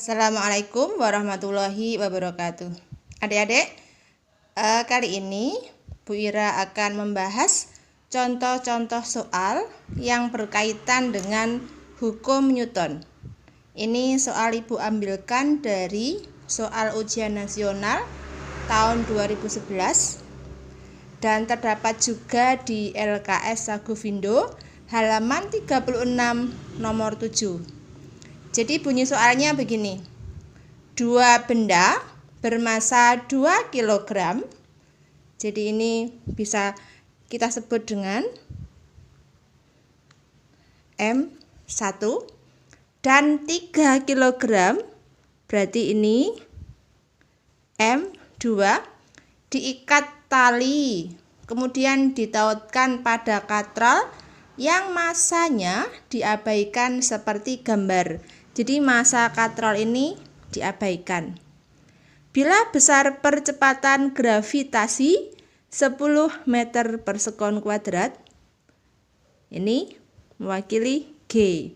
Assalamualaikum warahmatullahi wabarakatuh. Adik-adik, kali ini Bu Ira akan membahas contoh-contoh soal yang berkaitan dengan hukum Newton. Ini soal Ibu ambilkan dari soal ujian nasional tahun 2011 dan terdapat juga di LKS Saguvindo halaman 36 nomor 7. Jadi bunyi soalnya begini. Dua benda bermasa 2 kg. Jadi ini bisa kita sebut dengan M1 dan 3 kg. Berarti ini M2 diikat tali, kemudian ditautkan pada katral yang masanya diabaikan seperti gambar. Jadi massa katral ini diabaikan. Bila besar percepatan gravitasi 10 meter per sekon kuadrat, ini mewakili G,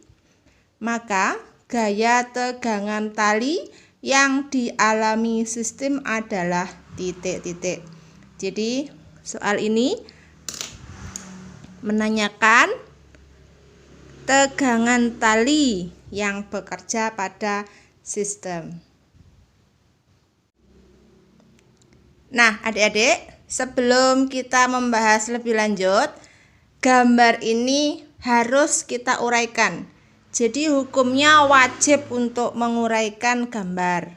maka gaya tegangan tali yang dialami sistem adalah titik-titik. Jadi soal ini menanyakan tegangan tali yang bekerja pada sistem. Nah, adik-adik, sebelum kita membahas lebih lanjut, gambar ini harus kita uraikan. Jadi hukumnya wajib untuk menguraikan gambar.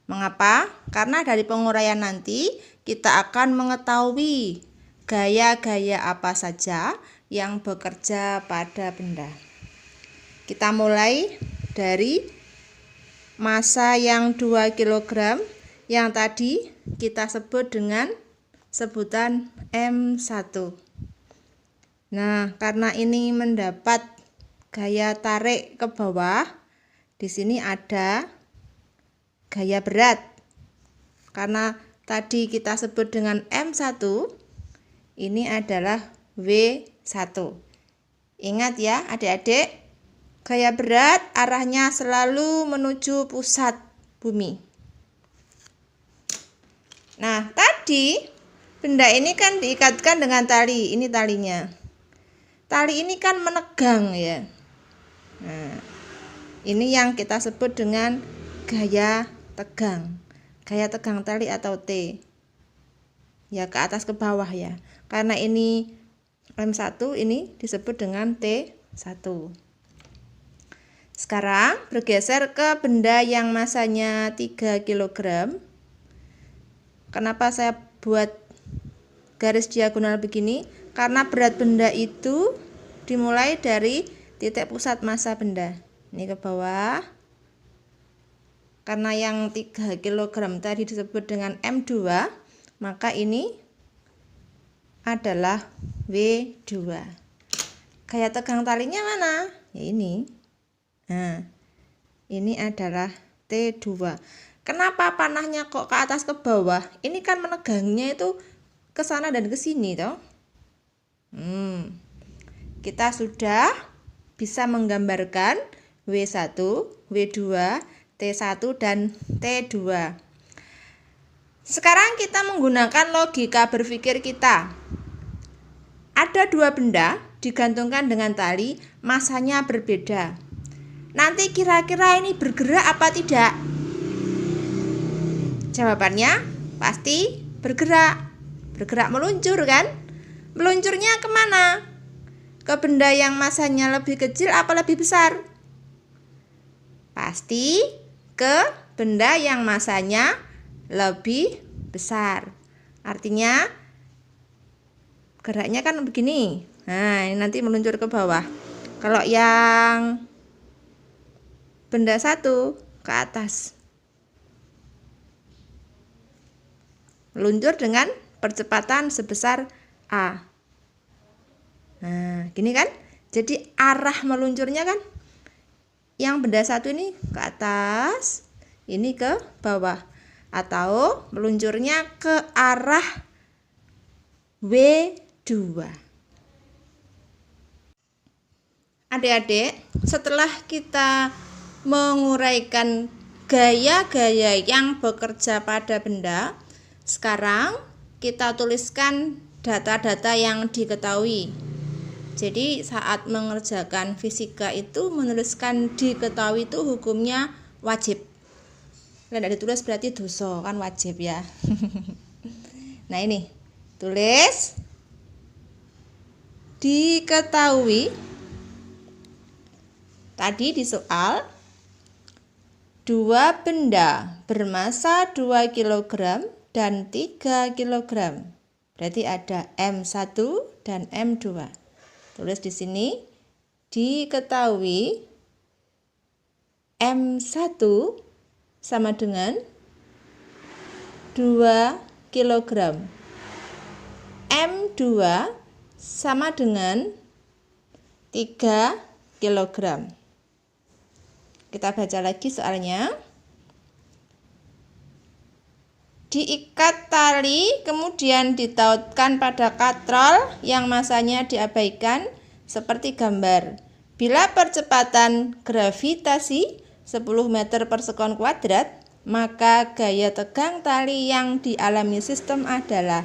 Mengapa? Karena dari penguraian nanti kita akan mengetahui gaya-gaya apa saja yang bekerja pada benda. Kita mulai dari massa yang 2 kg yang tadi kita sebut dengan sebutan M1. Nah, karena ini mendapat gaya tarik ke bawah, di sini ada gaya berat. Karena tadi kita sebut dengan M1, ini adalah W1. Ingat ya adik-adik, gaya berat arahnya selalu menuju pusat bumi. Nah, tadi benda ini kan diikatkan dengan tali. Ini talinya. Tali ini kan menegang ya. Nah, ini yang kita sebut dengan gaya tegang. Gaya tegang tali atau T. Ya, ke atas ke bawah ya. Karena ini M1, ini disebut dengan T1. Sekarang bergeser ke benda yang masanya 3 kg. Kenapa saya buat garis diagonal begini? Karena berat benda itu dimulai dari titik pusat massa benda. Ini ke bawah. Karena yang 3 kg tadi disebut dengan M2, maka ini adalah W2. Gaya tegang talinya mana? Ya ini. Nah, ini adalah T2. Kenapa panahnya kok ke atas ke bawah? Ini kan menegangnya itu ke sana dan ke sini toh. Kita sudah bisa menggambarkan W1, W2, T1 dan T2. Sekarang kita menggunakan logika berpikir kita. Ada dua benda digantungkan dengan tali, massanya berbeda. Nanti kira-kira ini bergerak apa tidak? Jawabannya pasti bergerak. Bergerak meluncur kan? Meluncurnya kemana? Ke benda yang massanya lebih kecil apa lebih besar? Pasti ke benda yang massanya lebih besar. Artinya geraknya kan begini. Nah, ini nanti meluncur ke bawah. Kalau yang benda satu ke atas, meluncur dengan percepatan sebesar A. Nah, gini kan? Jadi arah meluncurnya kan yang benda satu ini ke atas, ini ke bawah. Atau meluncurnya ke arah W2. Adik-adik, setelah kita menguraikan gaya-gaya yang bekerja pada benda. Sekarang kita tuliskan data-data yang diketahui. Jadi saat mengerjakan fisika itu menuliskan diketahui itu hukumnya wajib. Kalau tidak ditulis berarti dosa, kan wajib ya. Nah ini, tulis diketahui. Tadi di soal, 2 benda bermasa 2 kg dan 3 kg. Berarti ada M1 dan M2. Tulis di sini, diketahui M1 sama dengan 2 kg. M2 sama dengan 3 kg. Kita baca lagi soalnya. Diikat tali kemudian ditautkan pada katrol yang masanya diabaikan seperti gambar. Bila percepatan gravitasi 10 meter per sekon kuadrat, maka gaya tegang tali yang dialami sistem adalah.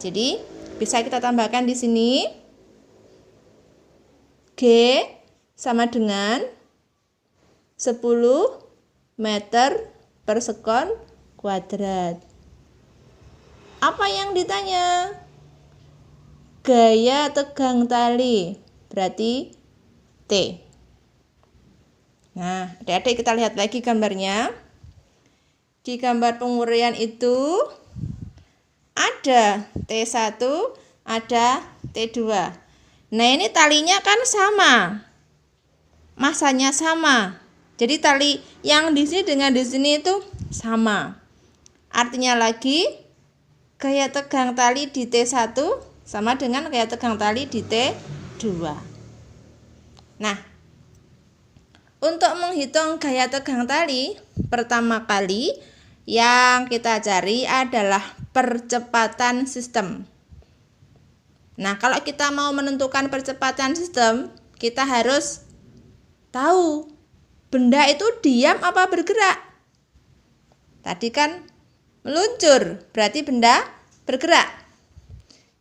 Jadi bisa kita tambahkan di sini G sama dengan 10 meter per sekon kuadrat. Apa yang ditanya? Gaya tegang tali, berarti T. Nah, adik-adik kita lihat lagi gambarnya. Di gambar penguraian itu ada T1, ada T2. Nah, ini talinya kan sama. Masanya sama. Jadi tali yang di sini dengan di sini itu sama. Artinya lagi gaya tegang tali di T1 sama dengan gaya tegang tali di T2. Nah, untuk menghitung gaya tegang tali, pertama kali yang kita cari adalah percepatan sistem. Nah, kalau kita mau menentukan percepatan sistem, kita harus tahu benda itu diam apa bergerak. Tadi kan meluncur, berarti benda bergerak.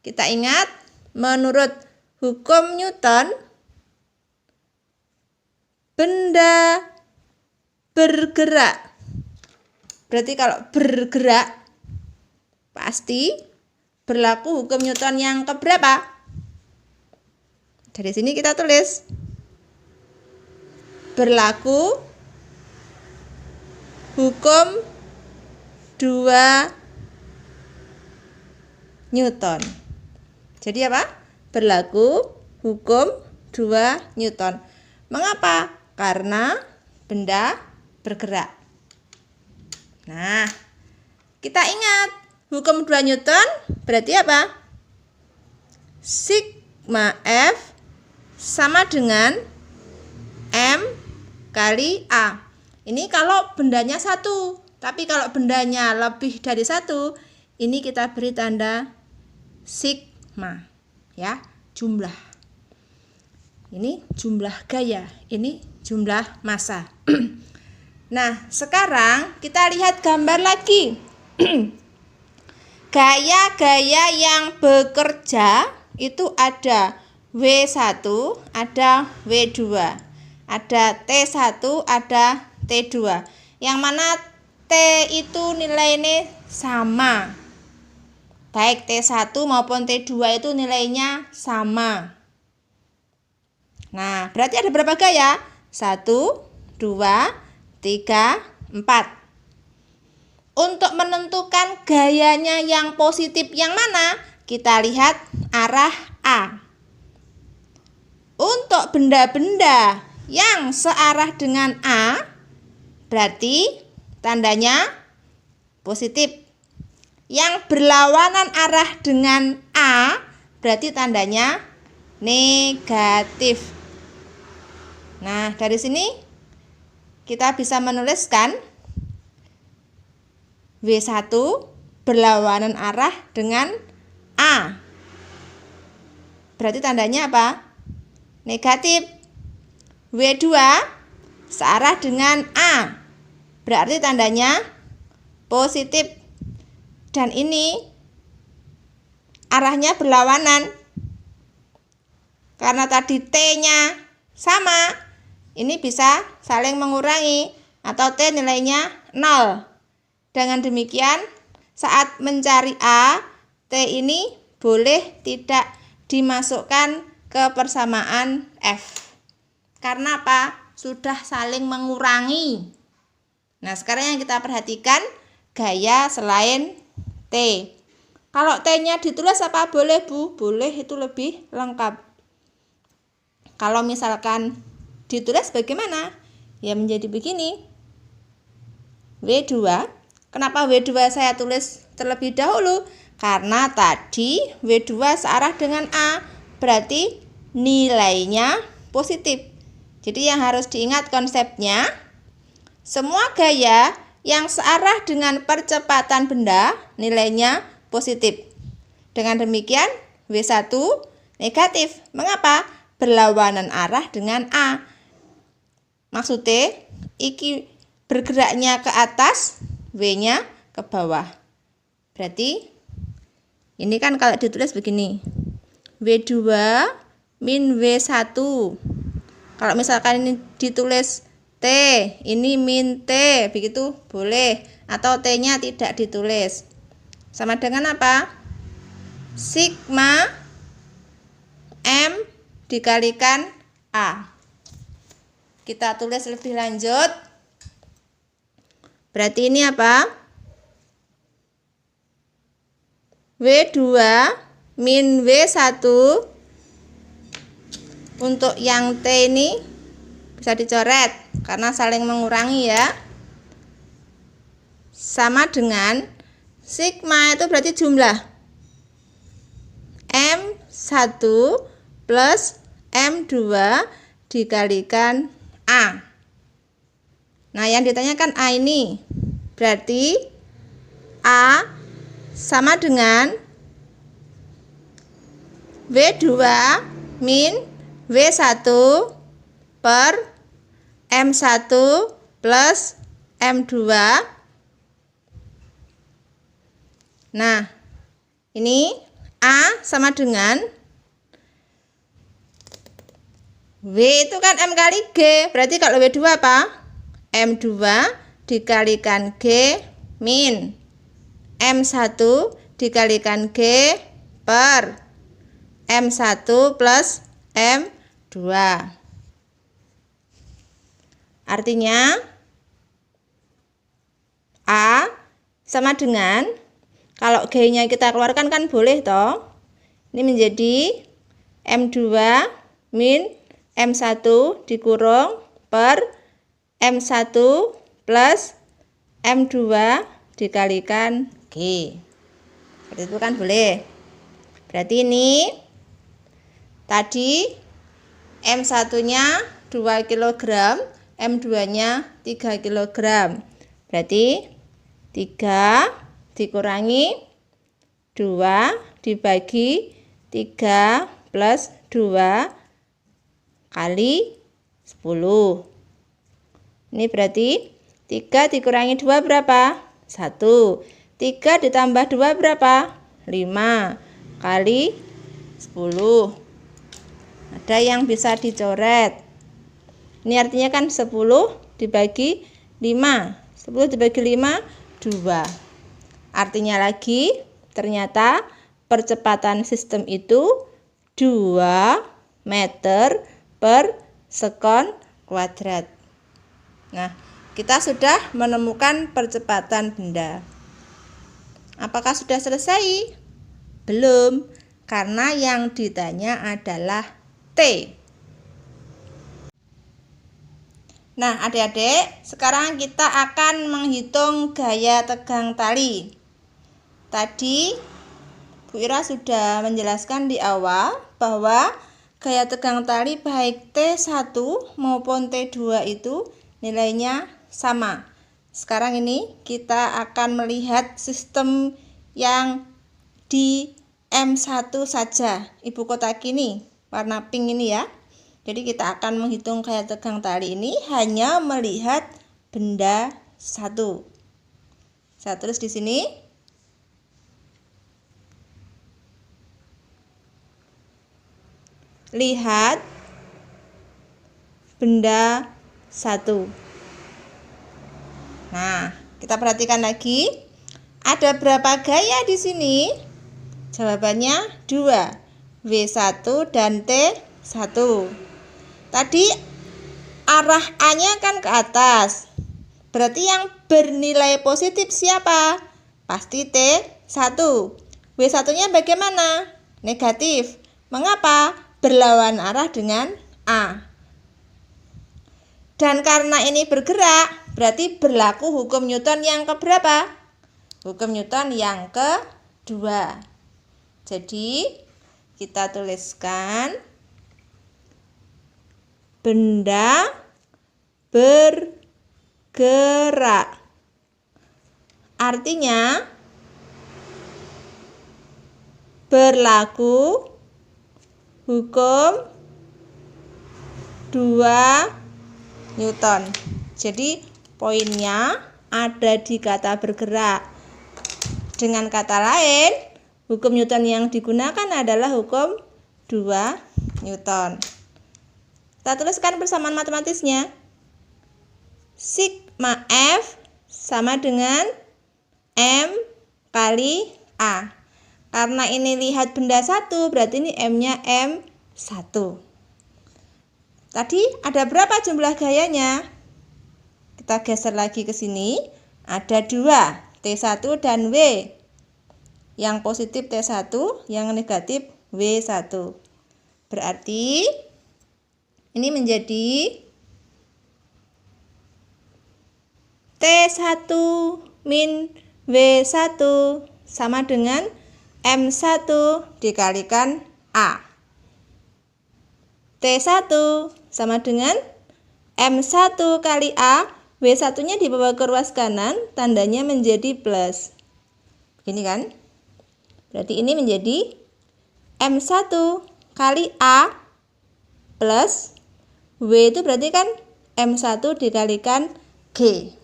Kita ingat, menurut hukum Newton, benda bergerak. Berarti kalau bergerak, pasti berlaku hukum Newton yang keberapa? Dari sini kita tulis. Berlaku hukum 2 Newton. Jadi apa? Berlaku hukum 2 Newton. Mengapa? Karena benda bergerak. Nah, kita ingat hukum 2 Newton berarti apa? Sigma F sama dengan M kali A. Ini kalau bendanya 1. Tapi kalau bendanya lebih dari 1, ini kita beri tanda sigma, ya, jumlah. Ini jumlah gaya, ini jumlah massa. Nah, sekarang kita lihat gambar lagi. Gaya-gaya yang bekerja itu ada W1, ada W2, ada T1, ada T2. Yang mana T itu nilainya sama. Baik T1 maupun T2 itu nilainya sama. Nah, berarti ada berapa gaya? 1, 2, 3, 4. Untuk menentukan gayanya yang positif yang mana, kita lihat arah A. Untuk benda-benda yang searah dengan A, berarti tandanya positif. Yang berlawanan arah dengan A, berarti tandanya negatif. Nah, dari sini kita bisa menuliskan W1 berlawanan arah dengan A. Berarti tandanya apa? Negatif. W2 searah dengan A. berarti tandanya positif. Dan ini arahnya berlawanan. Karena tadi T-nya sama, ini bisa saling mengurangi atau T nilainya 0. Dengan demikian, saat mencari A, T ini boleh tidak dimasukkan ke persamaan F. Karena apa? Sudah saling mengurangi. Nah, sekarang yang kita perhatikan gaya selain T. Kalau T-nya ditulis apa boleh, Bu? Boleh, itu lebih lengkap. Kalau misalkan ditulis bagaimana? Ya menjadi begini. W2. Kenapa W2 saya tulis terlebih dahulu? Karena tadi W2 searah dengan A, berarti nilainya positif. Jadi yang harus diingat konsepnya, semua gaya yang searah dengan percepatan benda nilainya positif. Dengan demikian W1 negatif. Mengapa? Berlawanan arah dengan A. Maksudnya iki bergeraknya ke atas, W-nya ke bawah. Berarti ini kan kalau ditulis begini, W2 min W1. Kalau misalkan ini ditulis T, ini min T, begitu boleh. Atau T-nya tidak ditulis. Sama dengan apa? Sigma M dikalikan A. Kita tulis lebih lanjut. Berarti ini apa? W2 min W1. Untuk yang T ini bisa dicoret karena saling mengurangi ya. Sama dengan sigma itu berarti jumlah M1 plus M2 dikalikan A. Nah, yang ditanyakan A ini berarti A sama dengan W2 min W1 per M1 plus M2. Nah, ini A sama dengan W itu kan M kali G. Berarti kalau W2 apa? M2 dikalikan G min M1 dikalikan G per M1 plus M2. Artinya A sama dengan, kalau G-nya kita keluarkan kan boleh toh. Ini menjadi M2 min M1 dikurung per M1 plus M2 dikalikan G. Seperti itu kan boleh. Berarti ini tadi M1-nya 2 kg, M2-nya 3 kg. Berarti 3 dikurangi 2 dibagi 3 plus 2 kali 10. Ini berarti 3 dikurangi 2 berapa? 1. 3 ditambah 2 berapa? 5 kali 10. Ada yang bisa dicoret. Ini artinya kan 10 dibagi 5. 10 dibagi 5, 2. Artinya lagi, ternyata percepatan sistem itu 2 meter per sekon kuadrat. Nah, kita sudah menemukan percepatan benda. Apakah sudah selesai? Belum, karena yang ditanya adalah T. Nah, adik-adik, sekarang kita akan menghitung gaya tegang tali. Tadi Bu Ira sudah menjelaskan di awal bahwa gaya tegang tali baik T1 maupun T2 itu nilainya sama. Sekarang ini kita akan melihat sistem yang di M1 saja. Ibu kotak ini warna pink ini ya. Jadi kita akan menghitung gaya tegang tali ini hanya melihat benda 1. Saya tulis di sini. Lihat benda 1. Nah, kita perhatikan lagi. Ada berapa gaya di sini? Jawabannya 2. W1 dan T1. Tadi arah A-nya kan ke atas. Berarti yang bernilai positif siapa? Pasti T1. W1-nya bagaimana? Negatif. Mengapa? Berlawan arah dengan A. Dan karena ini bergerak, berarti berlaku hukum Newton yang keberapa? Hukum Newton yang kedua. Jadi, kita tuliskan benda bergerak. Artinya, berlaku hukum 2 Newton. Jadi poinnya ada di kata bergerak. Dengan kata lain, hukum Newton yang digunakan adalah hukum 2 Newton. Kita tuliskan persamaan matematisnya. Sigma F sama dengan M kali A. Karena ini lihat benda 1, berarti ini M-nya M1. Tadi ada berapa jumlah gayanya? Kita geser lagi ke sini. Ada 2, T1 dan W. Yang positif T1, yang negatif W1. Berarti ini menjadi T1 min W1 sama dengan M1 dikalikan A. T1 sama dengan M1 kali A. W1-nya dibawa ke ruas kanan, tandanya menjadi plus. Begini kan? Berarti ini menjadi M1 kali A plus W itu berarti kan M1 dikalikan G.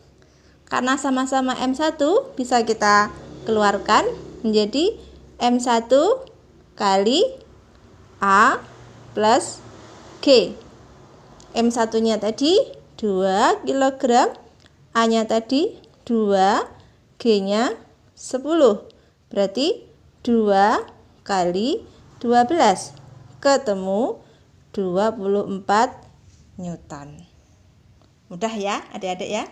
Karena sama-sama M1 bisa kita keluarkan menjadi M1 kali A plus G. M1-nya tadi 2 kg, A-nya tadi 2, G-nya 10. Berarti 2 kali 12 ketemu 24 Newton. Mudah ya adik-adik ya.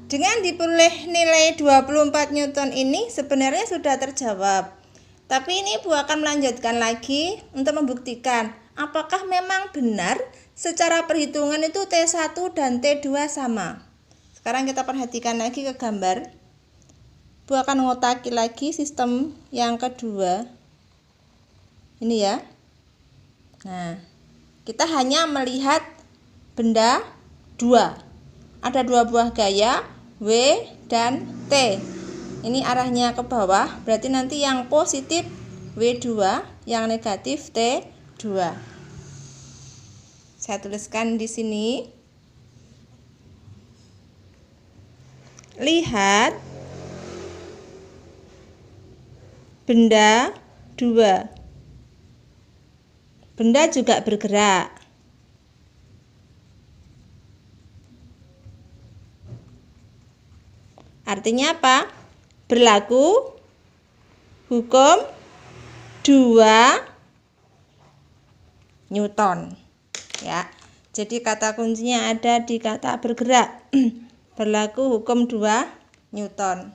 Dengan diperoleh nilai 24 Newton ini sebenarnya sudah terjawab. Tapi ini Bu akan melanjutkan lagi untuk membuktikan apakah memang benar secara perhitungan itu T1 dan T2 sama. Sekarang kita perhatikan lagi ke gambar. Bu akan mengotaki lagi sistem yang kedua. Ini ya. Nah, kita hanya melihat benda 2. Ada 2 buah gaya, W dan T. Ini arahnya ke bawah, berarti nanti yang positif W2, yang negatif T2. Saya tuliskan di sini. Lihat benda 2. Benda juga bergerak. Artinya apa? Berlaku hukum 2 Newton. Ya. Jadi kata kuncinya ada di kata bergerak. Berlaku hukum 2 Newton.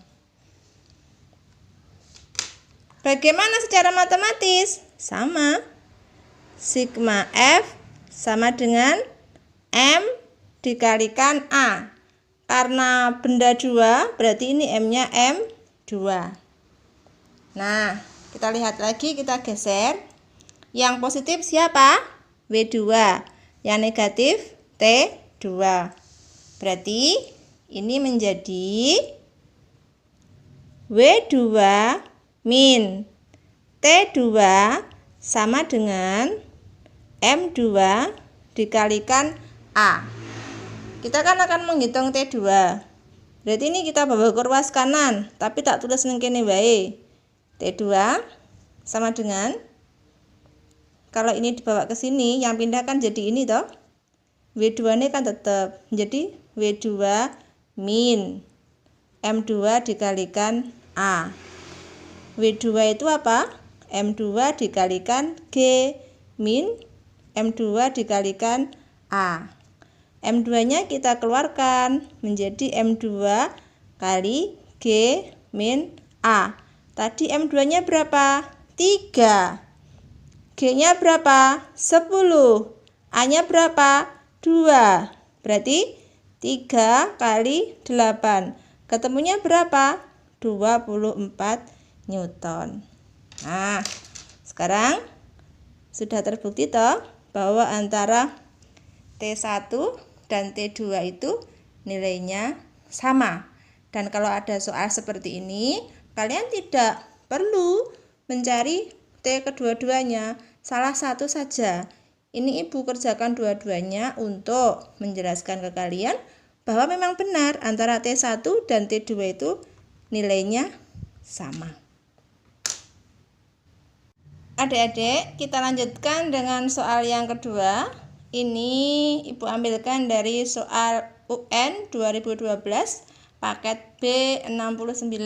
Bagaimana secara matematis? Sama. Sigma F sama dengan M dikalikan A. Karena benda 2, berarti ini M-nya M2. Nah, kita lihat lagi, kita geser. Yang positif siapa? W2. Yang negatif T2. Berarti ini menjadi W2 min T2 sama dengan M2 dikalikan A. Kita kan akan menghitung T2. Berarti ini kita bawa ke ruas kanan, tapi tak tulis ning kene wae. T2 sama dengan, kalau ini dibawa ke sini, yang pindah kan jadi ini toh. W2 ini kan tetap. Jadi W2 min M2 dikalikan A. W2 itu apa? M2 dikalikan G min M2 dikalikan A. M2-nya kita keluarkan menjadi M2 kali G min A. Tadi M2-nya berapa? 3. G-nya berapa? 10. A-nya berapa? 2. Berarti 3 kali 8. Ketemunya berapa? 24 Newton. Nah, sekarang sudah terbukti toh bahwa antara T1 dan T2 itu nilainya sama. Dan kalau ada soal seperti ini, kalian tidak perlu mencari T kedua-duanya, salah satu saja. Ini ibu kerjakan dua-duanya untuk menjelaskan ke kalian bahwa memang benar antara T1 dan T2 itu nilainya sama. Adik-adik, kita lanjutkan dengan soal yang kedua. Ini ibu ambilkan dari soal UN 2012 paket B69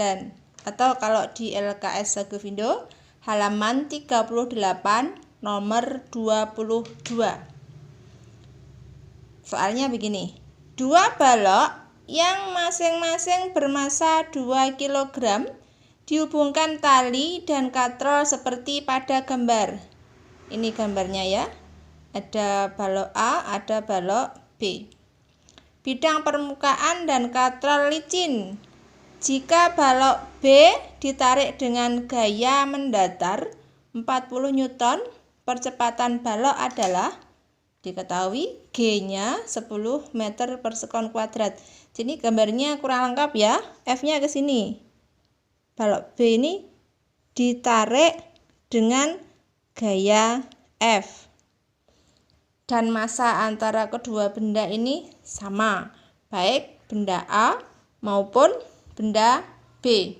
atau kalau di LKS Sagovindo halaman 38 nomor 22. Soalnya begini. 2 balok yang masing-masing bermassa 2 kg dihubungkan tali dan katrol seperti pada gambar. Ini gambarnya ya. Ada balok A, ada balok B. Bidang permukaan dan katrol licin. Jika balok B ditarik dengan gaya mendatar 40 Newton, percepatan balok adalah diketahui G-nya 10 meter per sekon kuadrat. Jadi gambarnya kurang lengkap ya. F-nya ke sini. Balok B ini ditarik dengan gaya F. Dan massa antara kedua benda ini sama, baik benda A maupun benda B.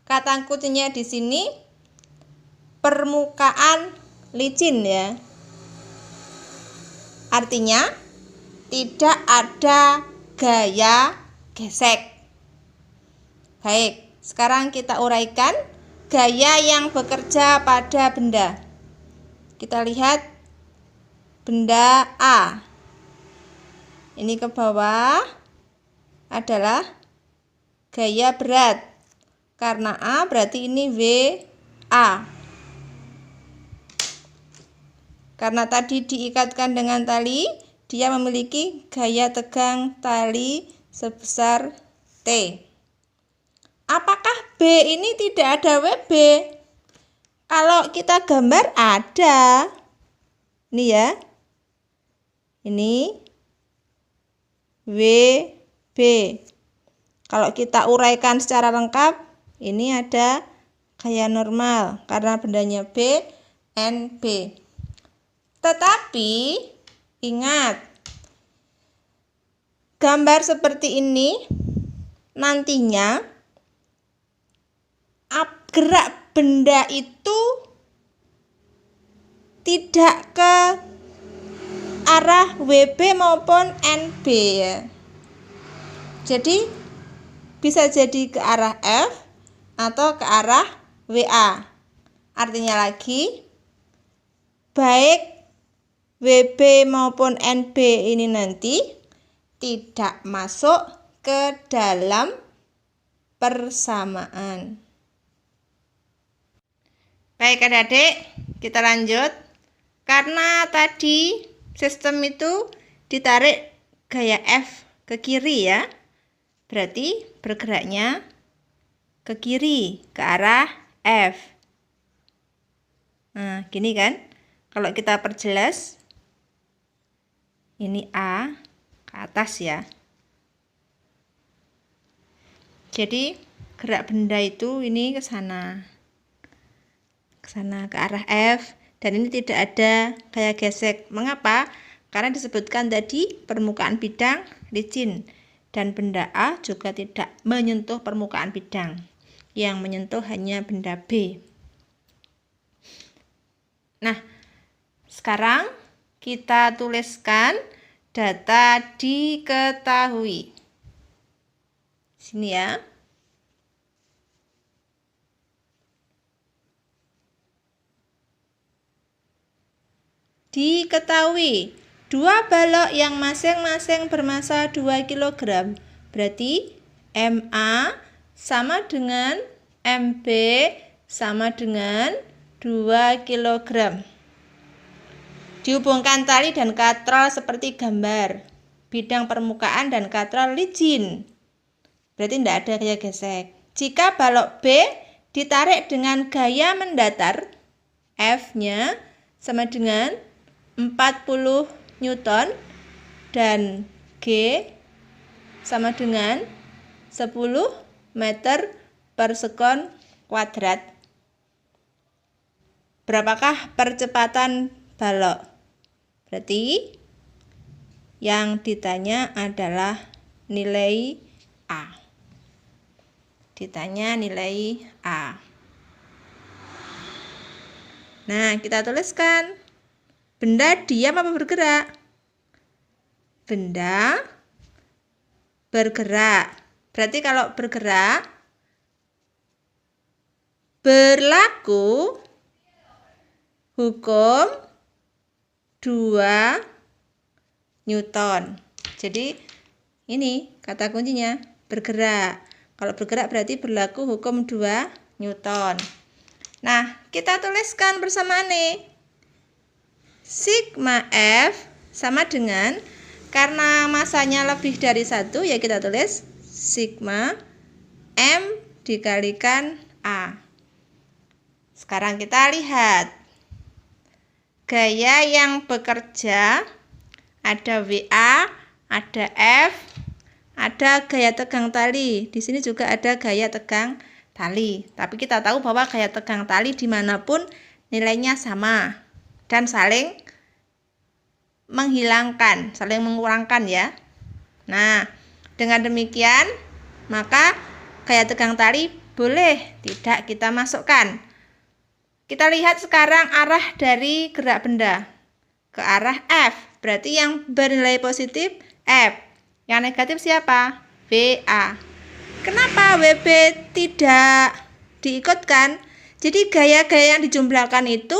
Kata kuncinya di sini permukaan licin ya. Artinya tidak ada gaya gesek. Baik, sekarang kita uraikan gaya yang bekerja pada benda. Kita lihat benda A. Ini ke bawah adalah gaya berat. Karena A berarti ini WA. Karena tadi diikatkan dengan tali, dia memiliki gaya tegang tali sebesar T. Apakah B ini tidak ada WB? Kalau kita gambar ada. Ini ya. Ini WB. Kalau kita uraikan secara lengkap, ini ada gaya normal karena bendanya B, NB. Tetapi ingat, gambar seperti ini nantinya gerak benda itu tidak ke arah WB maupun NB ya. Jadi bisa jadi ke arah F atau ke arah WA. Artinya lagi, baik WB maupun NB ini nanti tidak masuk ke dalam persamaan. Baik adik-adik, kita lanjut. Karena tadi sistem itu ditarik gaya F ke kiri ya, berarti bergeraknya ke kiri, ke arah F. Nah, gini kan, kalau kita perjelas, ini A ke atas ya. Jadi gerak benda itu ini ke sana. Ke sana, ke arah F, dan ini tidak ada gaya gesek. Mengapa? Karena disebutkan tadi permukaan bidang licin dan benda A juga tidak menyentuh permukaan bidang. Yang menyentuh hanya benda B. Nah, sekarang kita tuliskan data diketahui. Sini ya. Diketahui 2 balok yang masing-masing bermassa 2 kg. Berarti MA sama dengan MB sama dengan 2 kg. Dihubungkan tali dan katrol seperti gambar. Bidang permukaan dan katrol licin. Berarti tidak ada gaya gesek. Jika balok B ditarik dengan gaya mendatar, F-nya sama dengan 40 Newton dan G sama dengan 10 meter per sekon kuadrat. Berapakah percepatan balok? Berarti yang ditanya adalah nilai A. Ditanya nilai A. Nah, kita tuliskan. Benda diam apa bergerak? Benda bergerak. Berarti kalau bergerak, berlaku hukum 2 Newton. Jadi, ini kata kuncinya, bergerak. Kalau bergerak berarti berlaku hukum 2 Newton. Nah, kita tuliskan bersamaan nih. Sigma F sama dengan, karena masanya lebih dari 1, ya kita tulis sigma M dikalikan A. Sekarang kita lihat. Gaya yang bekerja, ada WA, ada F, ada gaya tegang tali. Di sini juga ada gaya tegang tali. Tapi kita tahu bahwa gaya tegang tali dimanapun nilainya sama dan saling menghilangkan, saling mengurangkan ya. Nah, dengan demikian maka gaya tegang tali boleh tidak kita masukkan. Kita lihat sekarang arah dari gerak benda ke arah F. Berarti yang bernilai positif F. Yang negatif siapa? WA. Kenapa WB tidak diikutkan? Jadi gaya-gaya yang dijumlahkan itu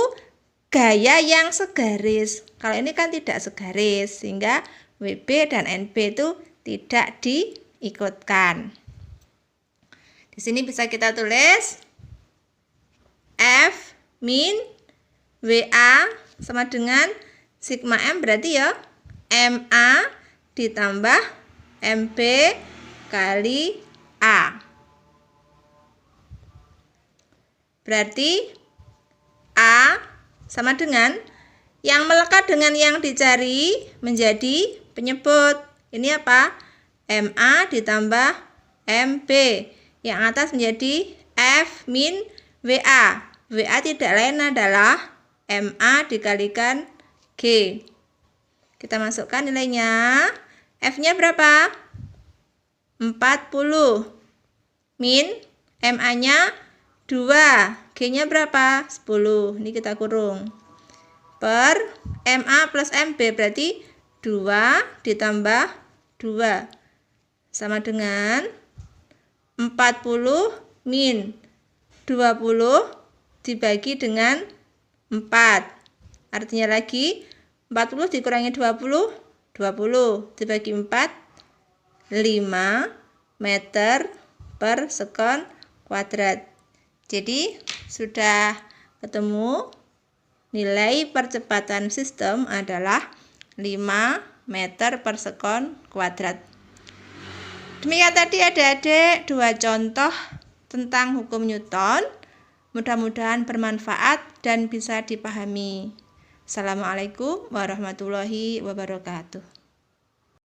gaya yang segaris. Kalau ini kan tidak segaris, sehingga WB dan NB itu tidak diikutkan. Di sini bisa kita tulis F min WA sama dengan sigma M, berarti ya MA ditambah MB kali A. Berarti A sama dengan yang melekat dengan yang dicari menjadi penyebut. Ini apa? MA ditambah MB. Yang atas menjadi F min WA. WA tidak lain adalah MA dikalikan G. Kita masukkan nilainya. F-nya berapa? 40. Min MA-nya 2. G-nya berapa? 10. Ini kita kurung. Per MA plus MB berarti 2 ditambah 2. Sama dengan 40 min 20 dibagi dengan 4. Artinya lagi 40 dikurangi 20 dibagi 4, 5 meter per sekon kuadrat. Jadi sudah ketemu nilai percepatan sistem adalah 5 meter per sekon kuadrat. Demikian tadi adik-adik 2 contoh tentang hukum Newton. Mudah-mudahan bermanfaat dan bisa dipahami. Assalamualaikum warahmatullahi wabarakatuh.